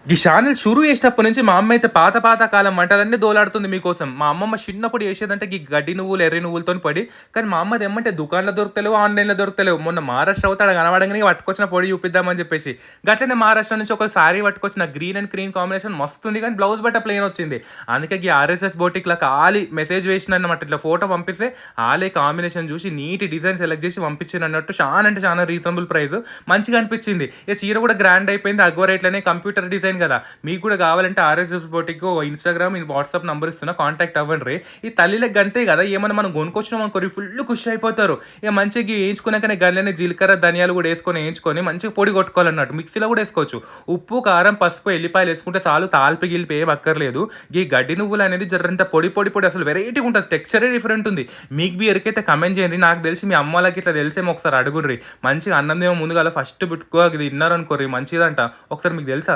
ఈ ఛానెల్ షురూ చేసినప్పటి నుంచి మా అమ్మ అయితే పాత పాత కాలం వంటలన్నీ దోలాడుతుంది మీకోసం. మా అమ్మమ్మ చిన్నప్పుడు చేసేదంటే ఈ గడ్డి నువ్వులు, ఎర్రి నువ్వులతోని పొడి. కానీ మా అమ్మది ఏమంటే దుకాణంలో దొరుకుతలేవు, ఆన్‌లైన్‌లో దొరుకుతలేవు. మొన్న మహారాష్ట్ర పోతే ఆడ కనపడంగానే పట్టుకొచ్చిన పొడి చూపిద్దామని చెప్పేసి. గట్లనే మహారాష్ట్ర నుంచి ఒక సారీ పట్టుకొచ్చిన గ్రీన్ అండ్ క్రీమ్ కాంబినేషన్ మస్తుంది కానీ బ్లౌజ్ బట్ట ప్లెయిన్ వచ్చింది. అందుకే ఈ ఆర్ఎస్ఎస్ బొటిక్‌ల ఖాళీ మెసేజ్ వేసినన్నమాట. ఇట్లా ఫోటో పంపిస్తే ఆలే కాంబినేషన్ చూసి నీట్ డిజైన్ సెలెక్ట్ చేసి పంపించిండ్రన్నట్టు. చానా అంటే చానా రీజనబుల్ ప్రైస్. మంచిగా అనిపించింది. ఇక చీర కూడా గ్రాండ్ అయిపోయింది. అక్వా రేట్‌లోనే కంప్యూటర్ డిజైన్ కదా! మీకు కూడా కావాలంటే RSS boutique Instagram, WhatsApp number ఇస్తున్నా కాంటాక్ట్ అవ్వండి. ఈ తల్లిలకు గంతే కదా! ఏమన్నా మనం కొనుక్కొచ్చినాం అనుకోరి ఫుల్ ఖుషి అయిపోతారు. ఇక మంచిగా వేయించుకున్నాకనే గన్లనే జీలకర్ర, ధనియాలు కూడా వేసుకొని వేయించుకొని మంచిగా పొడి కొట్టుకోవాలన్నట్టు. మిక్సీలో కూడా వేసుకోవచ్చు. ఉప్పు, కారం, పసుపు, ఎల్లిపాయలు వేసుకుంటే చాలు. తాలిపి గిలిపి ఏం అక్కర్లేదు. ఈ గడ్డి నువ్వులు అనేది జర్రంత పొడి పొడి పొడి అసలు వెరైటీగా ఉంటుంది. టెక్స్చరే డిఫరెంట్ ఉంది. మీకు బి ఎరికైతే కమెంట్ చేయండి. నాకు తెలిసి మీ అమ్మ వాళ్ళకి ఇట్లా తెలిసేమో ఒకసారి అడుగుండ్రి. మంచిగా అన్నం దేమో ముందుగా ఫస్ట్ పెట్టుకో అది తిన్నారనుకోరి మంచిదంట. ఒకసారి మీకు తెలుసా?